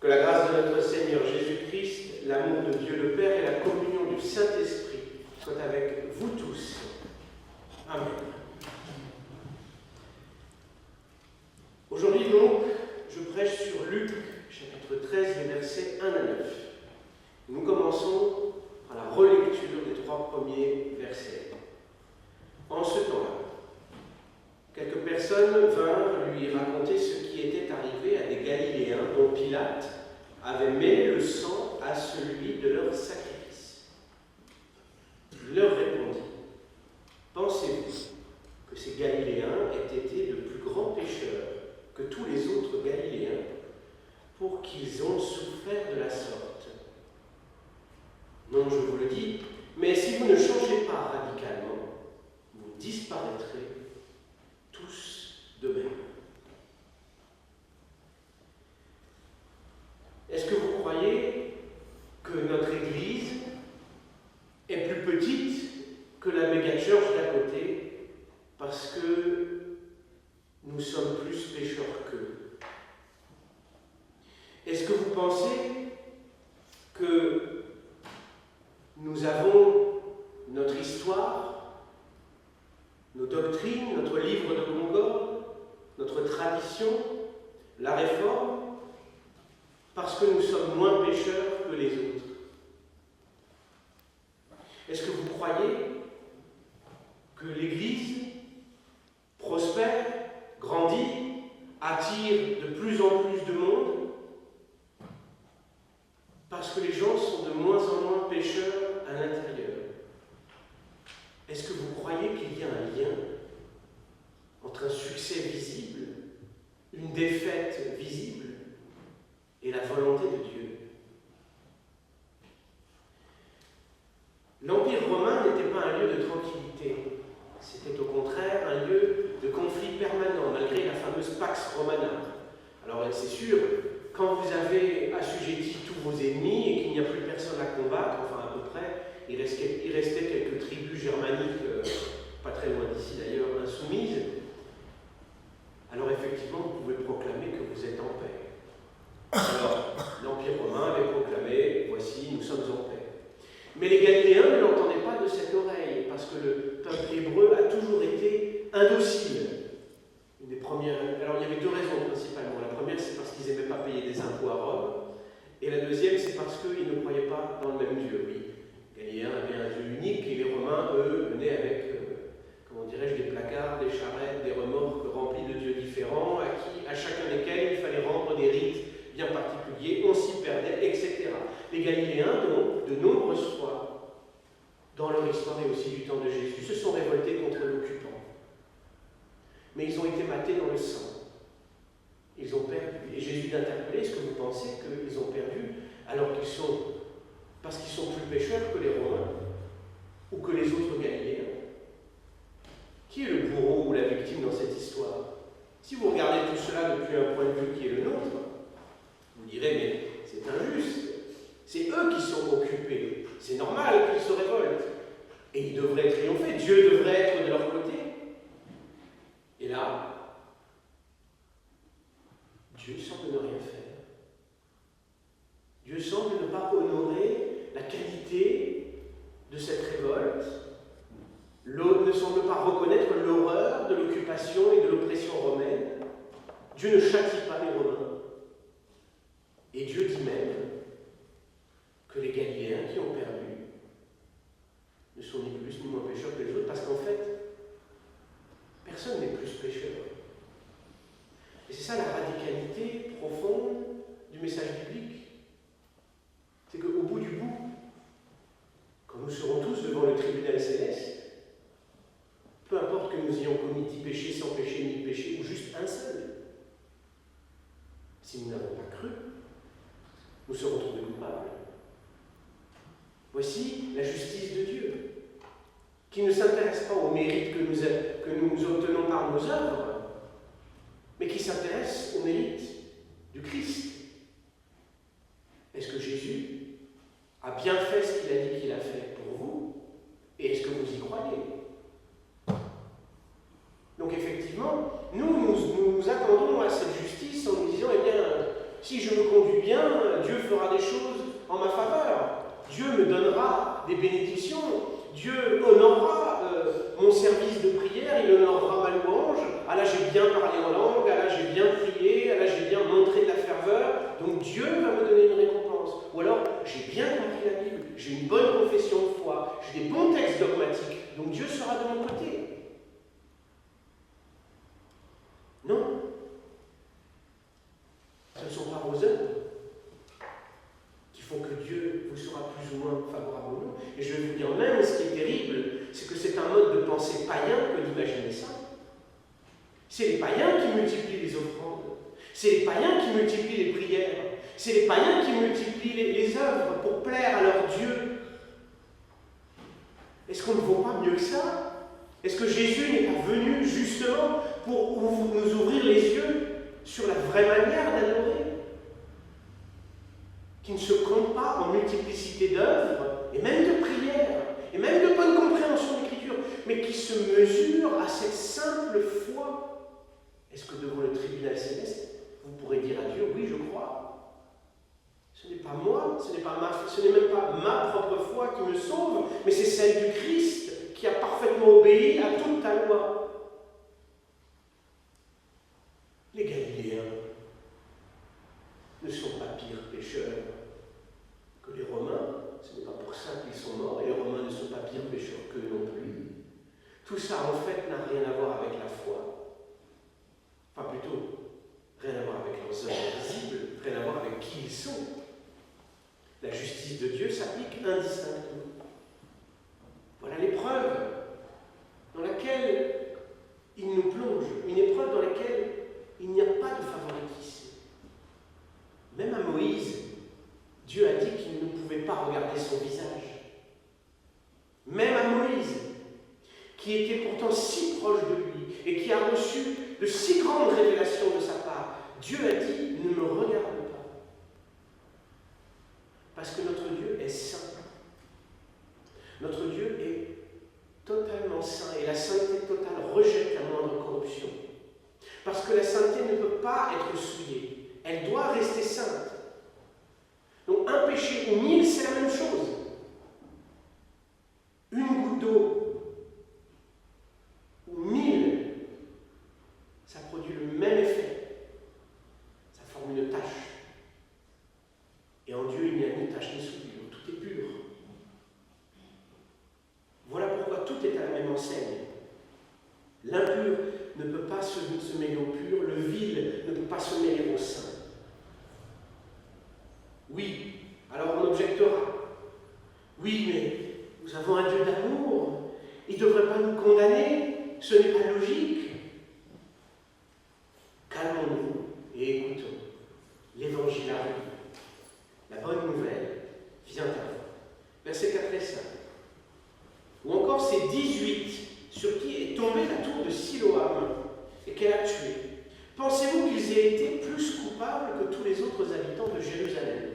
Que la grâce de notre Seigneur Jésus-Christ, l'amour de Dieu le Père et la communion du Saint-Esprit soient avec vous tous. Amen. Aujourd'hui donc, je prêche sur Luc, chapitre 13, les versets 1 à 9. Nous commençons par la relecture des 3 premiers versets. En ce temps-là, quelques personnes vinrent lui raconter ce qui était arrivé à des Galiléens dont Pilate avait mêlé le sang à celui de leur sacrifice. Il leur répondit: pensez-vous que ces Galiléens aient été de plus grands pécheurs que tous les autres Galiléens pour qu'ils ont souffert de la sorte? Non, je vous le dis, mais si vous ne changez pas radicalement, vous disparaîtrez tous de même. Est-ce que vous croyez que notre Église est plus petite que la méga church d'à côté parce que nous sommes plus pécheurs qu'eux? Est-ce que vous pensez que nous avons notre histoire, nos doctrines, notre livre de Concorde, notre tradition, la réforme, parce que nous sommes moins pécheurs que les autres? Est-ce que vous croyez que l'Église prospère, grandit, attire de plus en plus de monde parce que les gens sont de moins en moins pécheurs à l'intérieur? Est-ce que vous croyez qu'il y a un lien entre un succès visible, une défaite visible et la volonté de Dieu? L'Empire romain n'était pas un lieu de tranquillité. C'était au contraire un lieu de conflit permanent, malgré la fameuse Pax Romana. Alors c'est sûr, quand vous avez assujetti tous vos ennemis et qu'il n'y a plus personne à combattre, enfin à peu près, il restait quelques tribus germaniques, pas très loin d'ici d'ailleurs, insoumises, alors effectivement vous pouvez proclamer que vous êtes en paix. Alors, l'Empire romain avait proclamé: voici, nous sommes en paix. Mais les Galiléens ne l'entendaient pas de cette oreille, parce que le peuple hébreu a toujours été indocile. Une des premières... Alors, il y avait 2 raisons principalement. La première, c'est parce qu'ils n'aimaient pas payer des impôts à Rome. Et la deuxième, c'est parce qu'ils ne croyaient pas dans le même Dieu. Oui, les Galiléens avaient un Dieu unique, et les Romains, eux, venaient avec, comment dirais-je, des placards, des charrettes, des remorques remplies de dieux différents, à chacun desquels il fallait rendre des rites bien particuliers, on s'y perdait, etc. Les Galiléens, donc, de nombreuses fois, dans leur histoire et aussi du temps de Jésus, se sont révoltés contre l'occupant. Mais ils ont été matés dans le sang. Ils ont perdu. Et Jésus d'interpeller: est-ce que vous pensez qu'ils ont perdu alors parce qu'ils sont plus pécheurs que les Romains ou que les autres Galiléens? Qui est le bourreau ou la victime dans cette histoire? Si vous regardez tout cela depuis un point de vue qui est le nôtre, vous direz: mais c'est injuste. C'est eux qui sont occupés. C'est normal qu'ils se révoltent. Et ils devraient triompher. Dieu devrait être de leur côté. Et là, Dieu semble ne rien faire. Dieu semble ne pas honorer la qualité de cette révolte. L'autre ne semble pas reconnaître l'horreur de l'occupation et de l'oppression romaine. Dieu ne châtie pas les Romains. Et Dieu dit même que les Galiléens qui ont perdu ne sont ni plus ni moins pécheurs que les autres, parce qu'en fait, personne n'est plus pécheur. Et c'est ça la radicalité profonde du message biblique. C'est qu'au bout du bout, quand nous serons tous devant le tribunal céleste, peu importe que nous ayons commis 10 péchés, sans péché, ni péché, ou juste un seul, si nous n'avons pas cru, nous serons trouvés coupables. Voici la justice de Dieu, qui ne s'intéresse pas au mérite que nous obtenons par nos œuvres, mais qui s'intéresse au mérite du Christ. Est-ce que Jésus a bien fait ce qu'il a dit qu'il a fait pour vous? Et est-ce que vous y croyez? Donc effectivement, nous attendons à cette justice en nous disant: eh bien, si je me conduis bien, fera des choses en ma faveur. Dieu me donnera des bénédictions. Dieu honorera mon service de prière, il honorera ma louange. Ah là, j'ai bien parlé en langue, ah là, j'ai bien prié, ah là, j'ai bien montré de la ferveur. Donc Dieu va me donner une récompense. Ou alors, j'ai bien compris la Bible, j'ai une bonne confession de foi, j'ai des bons textes dogmatiques. Donc Dieu sera de mon côté. Non. Ce ne sont pas vos œuvres qui font que Dieu vous sera plus ou moins favorable ou non. Et je vais vous dire même, ce qui est terrible, c'est que c'est un mode de pensée païen que d'imaginer ça. C'est les païens qui multiplient les offrandes. C'est les païens qui multiplient les prières. C'est les païens qui multiplient les œuvres pour plaire à leur Dieu. Est-ce qu'on ne vaut pas mieux que ça? Est-ce que Jésus n'est pas venu justement pour nous ouvrir les yeux sur la vraie manière d'adorer, qui ne se compte pas en multiplicité d'œuvres, et même de prières, et même de bonne compréhension de l'Écriture, mais qui se mesure à cette simple foi? Est-ce que devant le tribunal céleste, vous pourrez dire à Dieu, oui, je crois? Ce n'est pas moi, ce n'est même pas ma propre foi qui me sauve, mais c'est celle du Christ qui a parfaitement obéi à toute ta loi. Les Galiléens ne sont pas pires pécheurs que les Romains. Ce n'est pas pour ça qu'ils sont morts, et les Romains ne sont pas pires pécheurs qu'eux non plus. Tout ça, en fait, n'a rien à voir avec la foi. Enfin, plutôt, rien à voir avec leurs œuvres visibles, rien à voir avec qui ils sont. La justice de Dieu s'applique indistinctement. Voilà l'épreuve dans laquelle il nous plonge, une épreuve dans laquelle il n'y a pas de favoritisme. Même à Moïse, Dieu a dit qu'il ne pouvait pas regarder son visage. Même à Moïse, qui était pourtant si proche de lui et qui a reçu de si grandes révélations de sa part, Dieu a dit, ne me regarde pas. Parce que notre Dieu est saint. Notre Dieu est totalement saint et la sainteté totale rejette la moindre corruption. Parce que la sainteté ne peut pas être souillée. Elle doit rester sainte. Donc un péché ou 1000, c'est la même chose. Une goutte d'eau ou 1000, ça produit le même effet. Ça forme une tache. Et en Dieu, il n'y a ni tache ni souillure. Tout est pur. Voilà pourquoi tout est à la même enseigne. L'impur ne peut pas se mêler au pur, le vil ne peut pas se mêler au saint. Oui, alors on objectera. Oui, mais nous avons un Dieu d'amour. Il ne devrait pas nous condamner. Ce n'est pas logique. Calmons-nous et écoutons. L'Évangile arrive. La bonne nouvelle vient à vous. Versets 4 et 5. Ou encore ces 18 sur qui est tombée la tour de Siloam et qu'elle a tué. Pensez-vous qu'ils aient été plus coupables que tous les autres habitants de Jérusalem?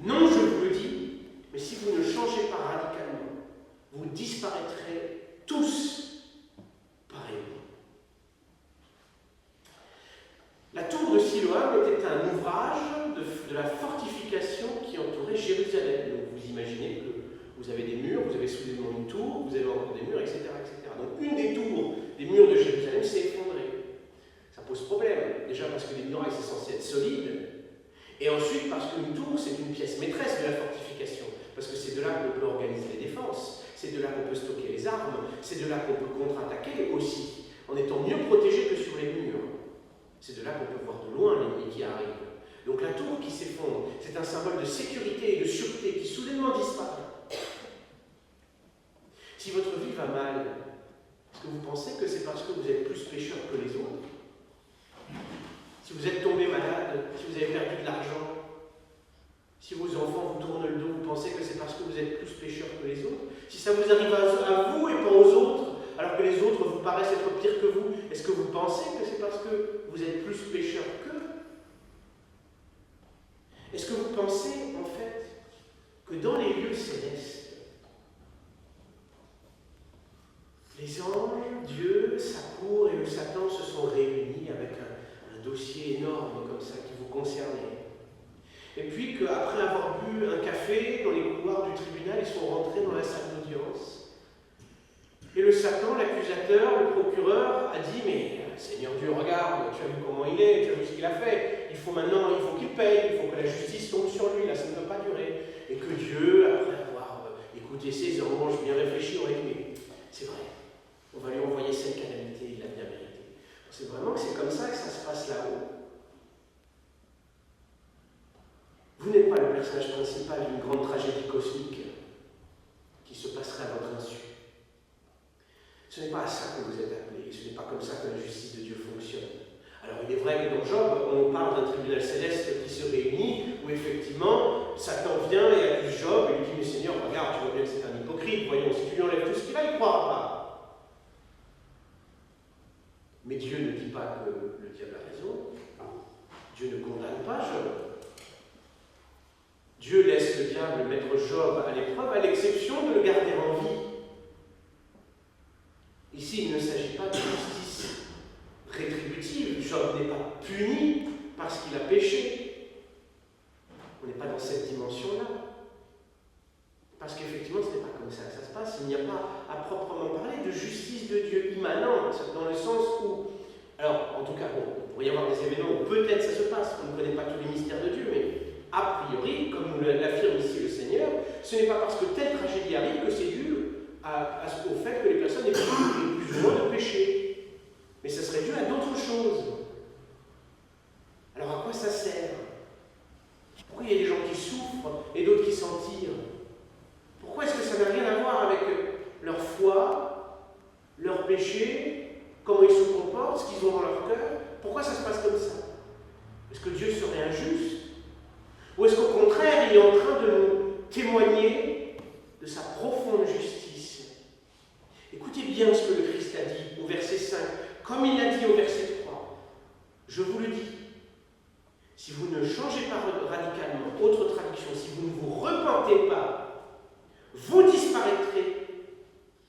Non, je vous le dis, mais si vous ne changez pas radicalement, vous disparaîtrez tous pareillement. La tour de Siloam était un ouvrage de la fortification qui entourait Jérusalem. Donc vous imaginez que vous avez des murs, vous avez soudainement une tour, vous avez encore des murs, etc., etc. Donc une des tours des murs de Jérusalem s'est effondrée. Ça pose problème. Déjà parce que les murailles, c'est censé être solide. Et ensuite parce qu'une tour, c'est une pièce maîtresse de la fortification. Parce que c'est de là qu'on peut organiser les défenses, c'est de là qu'on peut stocker les armes, c'est de là qu'on peut contre-attaquer aussi, en étant mieux protégé que sur les murs. C'est de là qu'on peut voir de loin l'ennemi qui arrive. Donc la tour qui s'effondre, c'est un symbole de sécurité et de sûreté qui soudainement disparaît. Si votre vie va mal, est-ce que vous pensez que c'est parce que vous êtes plus pécheur que les autres? Si vous êtes tombé malade, si vous avez perdu de l'argent, si vos enfants vous tournent le dos, vous pensez que c'est parce que vous êtes plus pécheur que les autres? Si ça vous arrive à vous et pas aux autres, alors que les autres vous paraissent être pires que vous, est-ce que vous pensez que c'est parce que vous êtes plus pécheur qu'eux? Est-ce que vous pensez, en fait, que dans les lieux célestes, les anges, Dieu, sa cour et le Satan se sont réunis avec un dossier énorme comme ça qui vous concernait? Et puis qu'après avoir bu un café dans les couloirs du tribunal, ils sont rentrés dans la salle d'audience. Et le Satan, l'accusateur, le procureur, a dit « Mais Seigneur Dieu, regarde, tu as vu comment il est, tu as vu ce qu'il a fait. Il faut qu'il paye, il faut que la justice tombe sur lui, là ça ne peut pas durer. » Et que Dieu, après avoir écouté ses anges, bien réfléchi, aurait dit « Mais c'est vrai, on va lui envoyer cette calamité, il l'a bien mérité. » C'est vraiment que c'est comme ça que ça se passe là-haut. Vous n'êtes pas le personnage principal d'une grande tragédie cosmique qui se passerait à votre insu. Ce n'est pas à ça que vous êtes appelés, ce n'est pas comme ça que la justice de Dieu fonctionne. Alors il est vrai que dans Job, on parle d'un tribunal céleste qui se réunit, où effectivement, Satan vient et accuse Job, et lui dit « Mais Seigneur, regarde, tu vois bien que c'est un hypocrite, voyons, si tu lui enlèves tout ce qu'il a, il ne croira pas. » Mais Dieu ne dit pas que le diable a raison. Dieu ne condamne pas Job. Dieu laisse le diable mettre Job à l'épreuve, à l'exception de le garder en vie. Ici, il ne s'agit pas de justice rétributive. Job n'est pas puni parce qu'il a péché. On n'est pas dans cette dimension-là. Parce qu'effectivement, ce n'est pas comme ça que ça se passe. Il n'y a pas, à proprement parler, de justice de Dieu immanente, dans le sens où... Alors, en tout cas, bon, il pourrait y avoir des événements où peut-être ça se passe, on ne connaît pas tous les mystères de Dieu, mais a priori, comme nous l'affirme ici le Seigneur, ce n'est pas parce que telle tragédie arrive que c'est dû au fait que les personnes aient plus ou moins de péché. Mais ça serait dû à d'autres choses. Alors à quoi ça sert? Pourquoi il y a des gens qui souffrent et d'autres qui s'en tirent? Pourquoi est-ce que ça n'a rien à voir avec leur foi, leur péché, comment ils se comportent, ce qu'ils ont dans leur cœur? Pourquoi ça se passe comme ça? Est-ce que Dieu serait injuste? Ou est-ce qu'au contraire, il est en train de nous témoigner de sa profonde justice? Écoutez bien ce que le Christ a dit au verset 5, comme il l'a dit au verset 3. Je vous le dis, si vous ne changez pas radicalement, autre traduction, si vous ne vous repentez pas, vous disparaîtrez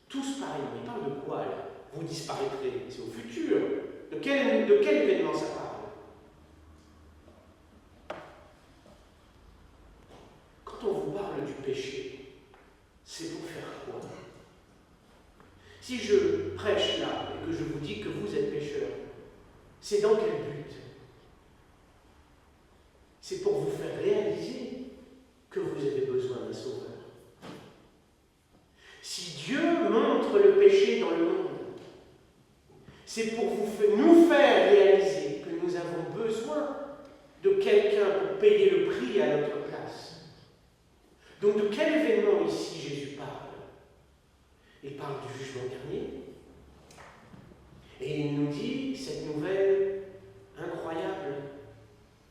tous pareillement. Il parle de quoi là? Vous disparaîtrez, c'est au futur. De quel événement ça parle? Quand on vous parle du péché, c'est pour faire quoi? Si je prêche là et que je vous dis que vous êtes pécheurs, c'est dans quel but? C'est pour vous faire réaliser que vous avez besoin d'un sauveur. Si Dieu montre le péché dans le monde, c'est pour nous faire réaliser que nous avons besoin de quelqu'un pour payer le prix à notre place. Donc de quel événement ici Jésus parle? Il parle du jugement dernier. Et il nous dit cette nouvelle incroyable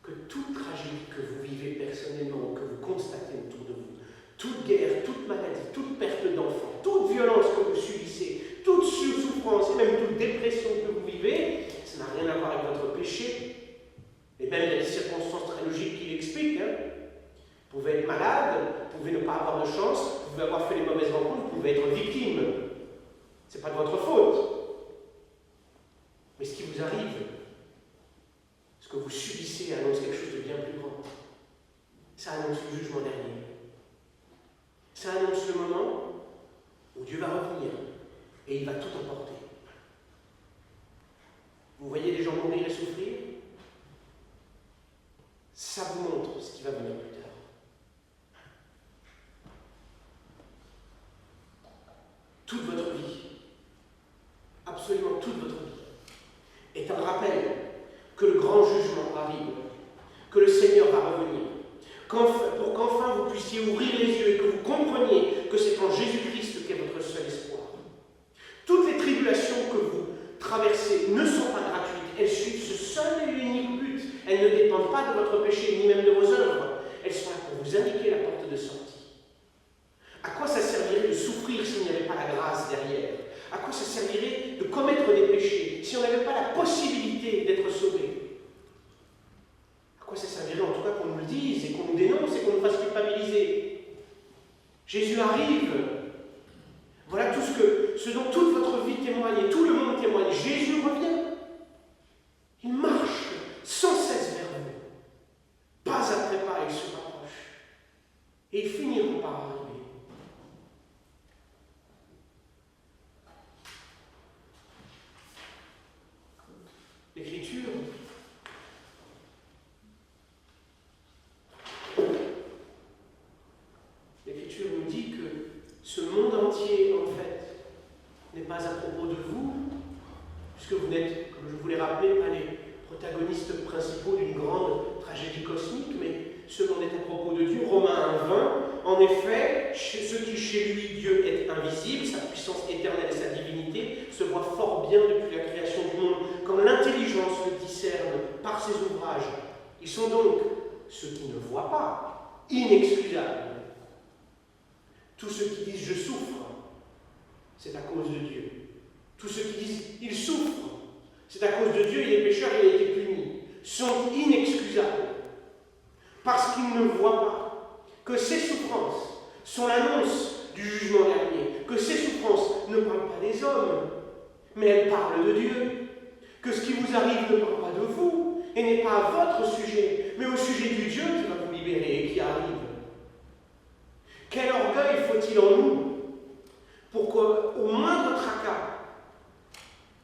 que toute tragédie que vous vivez personnellement ou que vous constatez autour de vous, toute guerre, toute maladie, toute perte d'enfant, toute violence que vous subissez, toute souffrance et même toute dépression que vous vivez, ça n'a rien à voir avec votre péché. Et même il y a des circonstances très logiques qui l'expliquent. Vous pouvez être malade, vous pouvez ne pas avoir de chance, vous pouvez avoir fait les mauvaises rencontres, vous pouvez être victime. Ce n'est pas de votre faute. Mais ce qui vous arrive, ce que vous subissez annonce quelque chose de bien plus grand. Ça annonce le jugement dernier. Ça annonce le moment où Dieu va revenir et il va tout emporter. Vous voyez les gens mourir et souffrir? Ça vous montre ce qui va venir plus tard. Toute votre vie, absolument toute votre vie, est un rappel que le grand jugement arrive, que le Seigneur va revenir, pour qu'enfin vous puissiez ouvrir les yeux et que vous compreniez que c'est en Jésus-Christ qu'est votre seul espoir. Toutes les tribulations que vous traversez ne sont pas gratuites, elles suivent ce seul et l'unique but. Elles ne dépendent pas de votre péché, ni même de vos œuvres. Elles sont là pour vous indiquer la porte de sortie. À quoi ça servirait de souffrir s'il n'y avait pas la grâce derrière? À quoi ça servirait de commettre des péchés si on n'avait pas la possibilité d'être sauvé? À quoi ça servirait en tout cas qu'on nous le dise et qu'on nous dénonce et qu'on nous fasse culpabiliser? Jésus arrive. Voilà ce dont toute votre vie témoigne et tout le monde témoigne. Jésus revient. Il marche sans cesse vers vous. Pas après pas, il se pas à propos de vous, puisque vous n'êtes, comme je vous l'ai rappelé, pas les protagonistes principaux d'une grande tragédie cosmique, mais ce monde est à propos de Dieu. Romains 1,20. En effet, ce qui chez lui Dieu est invisible, sa puissance éternelle et sa divinité, se voit fort bien depuis la création du monde, comme l'intelligence le discerne par ses ouvrages. Ils sont donc ceux qui ne voient pas, inexcusables. Tous ceux qui disent « je souffre », c'est à cause de Dieu. Tous ceux qui disent « il souffre », c'est à cause de Dieu, il est pécheur, il a été puni, sont inexcusables. Parce qu'ils ne voient pas que ces souffrances sont l'annonce du jugement dernier, que ces souffrances ne parlent pas des hommes, mais elles parlent de Dieu, que ce qui vous arrive ne parle pas de vous, et n'est pas à votre sujet, mais au sujet du Dieu qui va vous libérer et qui arrive. Quel orgueil faut-il en nous pour qu'au moindre tracas,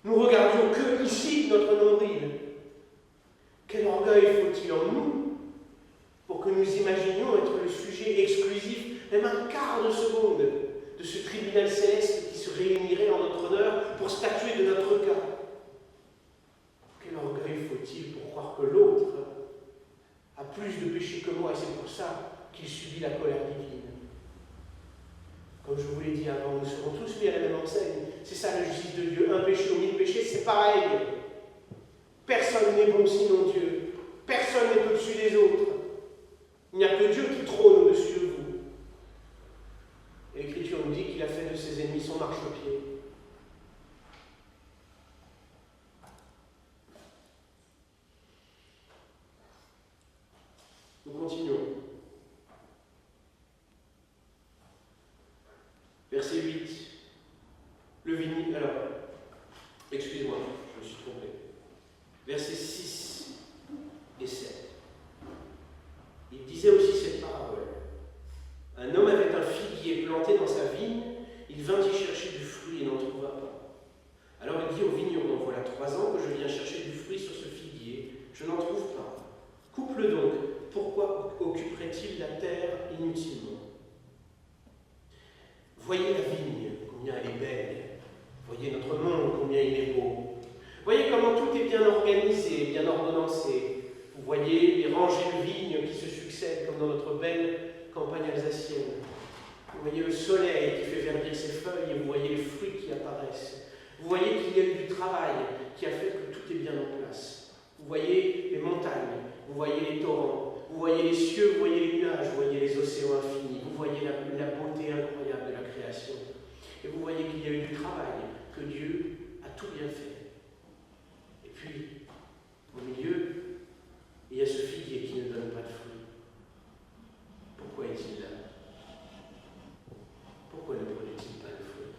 nous regardions que ici notre nombril? Quel orgueil faut-il en nous pour que nous imaginions être le sujet exclusif, même un quart de seconde, de ce tribunal céleste qui se réunirait en notre honneur pour statuer de notre cas? Quel orgueil faut-il pour croire que l'autre a plus de péché que moi et c'est pour ça qu'il subit la colère divine? Comme je vous l'ai dit avant, nous serons tous mis à la même enseigne. C'est ça la justice de Dieu. Un péché ou 1000 péchés, c'est pareil. Personne n'est bon sinon Dieu. Personne n'est au-dessus des autres. Il n'y a que Dieu qui trône au-dessus de vous. Et l'Écriture nous dit qu'il a fait de ses ennemis son marchepied. Nous continuons. Verset 8. Le vigneron. Alors, excusez-moi, je me suis trompé. Versets 6 et 7. Il disait aussi cette parabole. Un homme avait un figuier planté dans sa vigne, il vint y chercher du fruit et n'en trouva pas. Alors il dit au vigneron, voilà 3 ans que je viens chercher du fruit sur ce figuier, je n'en trouve pas. Coupe-le donc, pourquoi occuperait-il la terre inutilement? Voyez la vigne, combien elle est belle. Voyez notre monde, combien il est beau. Voyez comment tout est bien organisé, bien ordonnancé. Vous voyez les rangées de vignes qui se succèdent comme dans notre belle campagne alsacienne. Vous voyez le soleil qui fait verdir ses feuilles et vous voyez les fruits qui apparaissent. Vous voyez qu'il y a eu du travail qui a fait que tout est bien en place. Vous voyez les montagnes, vous voyez les torrents, vous voyez les cieux, vous voyez les nuages, vous voyez les océans infinis, vous voyez la beauté incroyable de la création. Et vous voyez qu'il y a eu du travail, que Dieu a tout bien fait. Et puis, au milieu, il y a ce figuier qui ne donne pas de fruits. Pourquoi est-il là? Pourquoi ne produit-il pas de fruits?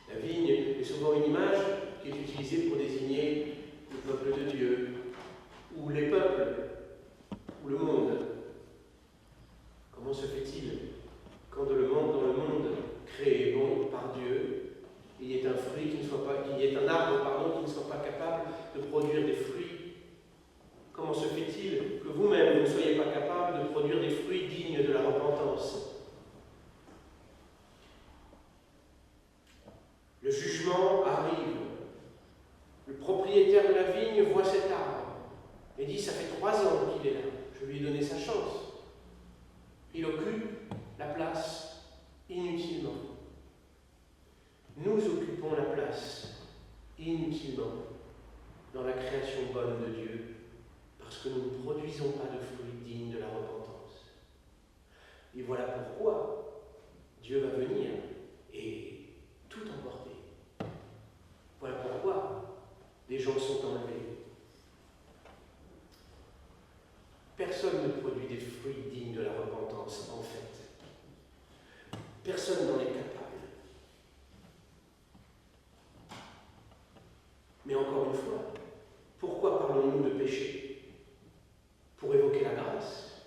La vigne est souvent une image qui est utilisée pour désigner le peuple de Dieu, ou les peuples, ou le monde. Comment se fait-il quand dans le monde créé bon par Dieu, il y ait un fruit qui ne soit pas, qu'il y ait un arbre qui ne soit pas capable de produire des fruits? Comment se fait-il que vous-même vous ne soyez pas capable de produire des fruits dignes de la repentance? Le jugement arrive. Le propriétaire de la vigne voit cet arbre et dit, ça fait 3 ans qu'il est là, je lui ai donné sa chance. Il occupe la place inutilement. Nous occupons la place inutilement dans la création bonne de Dieu parce que nous ne produisons pas de fruits dignes de la repentance. Et voilà pourquoi Dieu va venir et tout emporter. Voilà pourquoi des gens sont enlevés. Personne ne produit des fruits dignes de la repentance, en fait. Personne n'en est capable. Mais encore une fois, pourquoi parlons-nous de péché? Pour évoquer la grâce.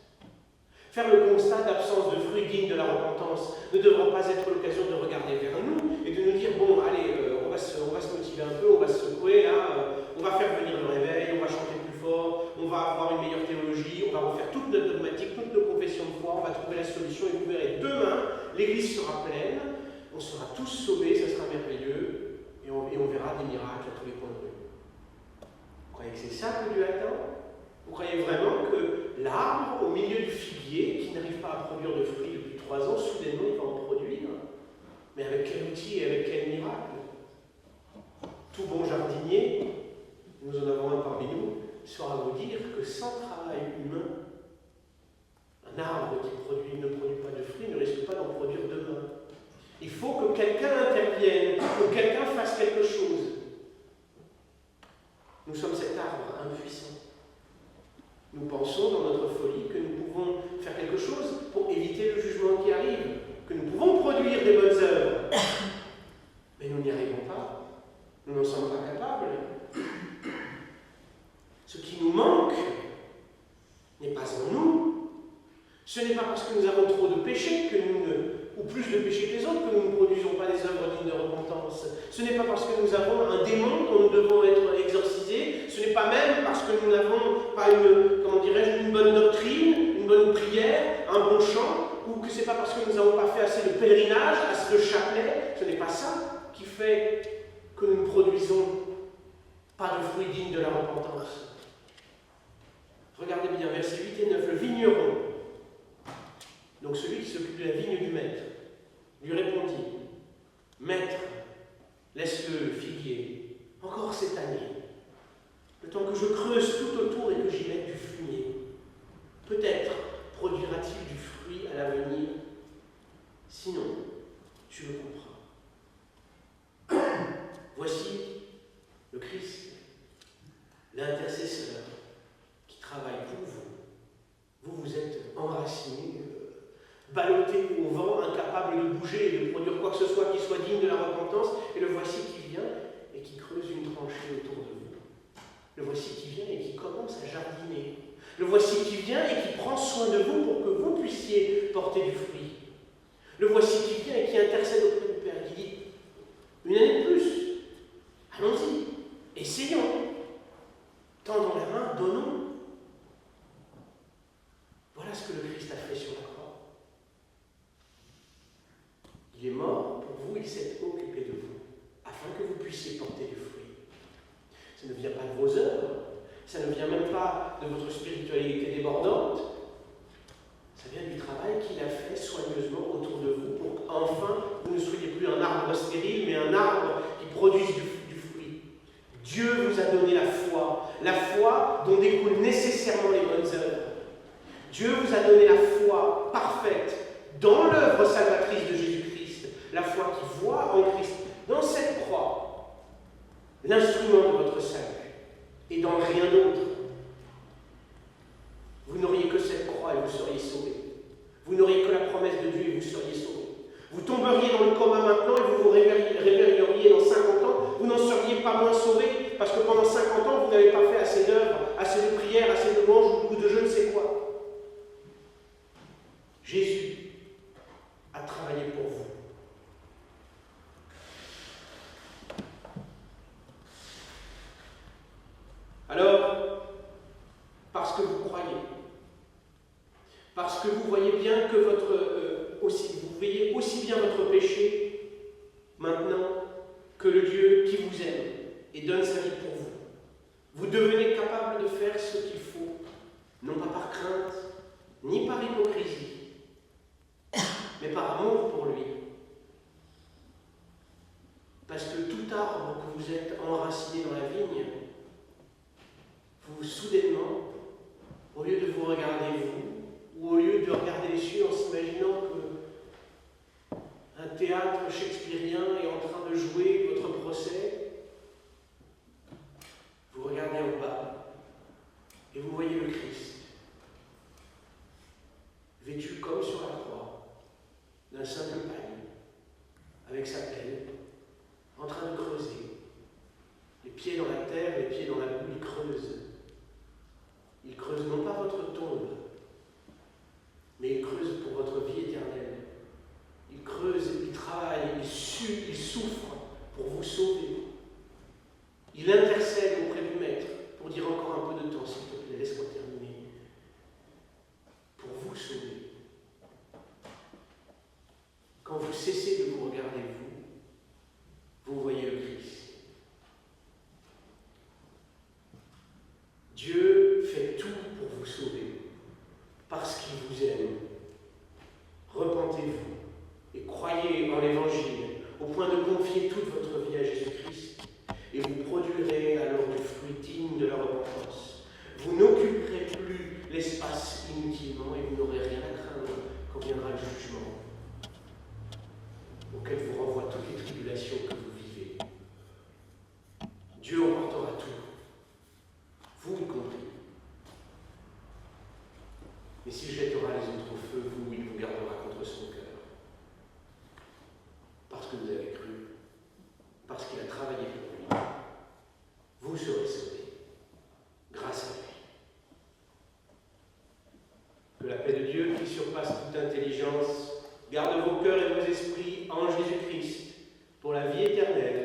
Faire le constat d'absence de fruits dignes de la repentance ne devra pas être l'occasion de regarder vers nous et de nous dire, bon, allez, on va se motiver un peu, on va se secouer, là, on va faire venir le réveil, on va chanter plus fort, on va avoir une meilleure théologie, on va refaire toute notre dogmatique, toutes nos confessions de foi, on va trouver la solution et vous verrez, demain, l'église sera pleine, on sera tous sauvés, ça sera merveilleux. et on verra des miracles à tous les coins de rue. Vous croyez que c'est ça que Dieu attend? Vous croyez vraiment que l'arbre au milieu du figuier, qui n'arrive pas à produire de fruits depuis 3 ans, soudainement il va en produire? Mais avec quel outil et avec quel miracle? Tout bon jardinier, nous en avons un parmi nous, saura vous dire que sans travail humain, un arbre qui ne produit pas de fruits ne risque pas d'en produire demain. Il faut que quelqu'un intervienne, que quelqu'un fasse quelque chose. Nous sommes cet arbre impuissant. Nous pensons dans notre folie que nous pouvons faire quelque chose pour éviter le jugement qui arrive, que nous pouvons produire des bonnes œuvres. Mais nous n'y arrivons pas. Nous n'en sommes pas capables. Ce qui nous manque n'est pas en nous. Ce n'est pas parce que nous avons trop de péchés ou plus de péchés que les autres que nous ne produisons pas des œuvres dignes de repentance. Ce n'est pas parce que nous avons un démon dont nous devons être exorcisés. Ce n'est pas même parce que nous n'avons pas une bonne doctrine, une bonne prière, un bon chant, ou que ce n'est pas parce que nous n'avons pas fait assez de pèlerinage, assez de chapelet. Ce n'est pas ça qui fait que nous ne produisons pas de fruits dignes de la repentance. Regardez bien, versets 8 et 9, le vigneron, donc celui qui s'occupe de la vigne du maître, lui répondit, « Maître, laisse le figuier, encore cette année, le temps que je creuse tout autour et que j'y mette du fumier. Peut-être produira-t-il du fruit à l'avenir, sinon tu le couperas. » Voici le Christ, l'intercesseur, qui travaille pour vous. Vous êtes enracinés, ballottés au vent, incapables de bouger et de produire quoi que ce soit qui soit digne de la repentance, et le voici qui vient et qui creuse une tranchée autour de vous. Le voici qui vient et qui commence à jardiner. Le voici qui vient et qui prend soin de vous pour que vous puissiez porter du fruit. Le voici qui vient et qui intercède auprès du Père, qui dit « Une année de plus, allons-y, essayons, tendons la main, donnons. » Voilà ce que le Christ a fait sur la croix. Il est mort pour vous, il s'est occupé de vous, afin que vous puissiez porter du fruit. Ça ne vient pas de vos œuvres, ça ne vient même pas de votre spiritualité débordante, ça vient du travail qu'il a fait soigneusement autour de vous pour qu'enfin vous ne soyez plus un arbre stérile, mais un arbre qui produise du fruit. Dieu vous a donné la foi dont découlent nécessairement les bonnes œuvres. Dieu vous a donné la foi parfaite dans l'œuvre salvatrice de Jésus-Christ, la foi qui voit en Christ, dans cette croix, l'instrument de votre salut, et dans rien d'autre. Vous n'auriez que cette croix et vous seriez sauvés. Vous n'auriez que la promesse de Dieu et vous seriez sauvés. Vous tomberiez dans le coma maintenant et vous vous réveilleriez dans 50 ans, vous n'en seriez pas moins sauvés, parce que pendant 50 ans, vous n'avez pas fait assez d'œuvres, assez de prières, assez de louanges ou de je ne sais quoi. Jésus a travaillé pour vous. Alors, parce que vous croyez, parce que vous voyez bien que vous voyez aussi bien votre péché maintenant que le Dieu qui vous aime et donne sa vie pour vous, vous devenez capable de faire ce qu'il faut, non pas par crainte, ni par hypocrisie, mais par amour pour lui. Parce que tout arbre que vous êtes enraciné dans la vigne, vous soudainement, au lieu de vous regarder vous, ou au lieu de regarder les cieux en s'imaginant que un théâtre shakespearien est en train de jouer votre procès, vous regardez en bas et vous voyez le Christ, vêtu comme sur la croix, d'un simple paille, avec sa pelle, en train de creuser. Les pieds dans la terre, les pieds dans la boue, il creuse. Il creuse non pas votre tombe, mais il creuse pour votre vie éternelle. Il creuse, il travaille, il souffre pour vous sauver. Il intercède auprès du Maître pour dire encore un peu de temps, s'il te plaît, laisse-moi terminer. Pour vous sauver. Quand l'espace inutilement et vous n'aurez rien à craindre quand viendra le jugement, auquel vous renvoie toutes les tribulations que vous vivez. Dieu emportera tout, vous y compris. Mais s'il jettera les autres au feu, vous, il vous gardera contre son cœur. Parce que vous avez cru, parce qu'il a travaillé pour lui, vous serez sauvés, grâce à lui. Que la paix de Dieu, qui surpasse toute intelligence, garde vos cœurs et vos esprits en Jésus-Christ, pour la vie éternelle.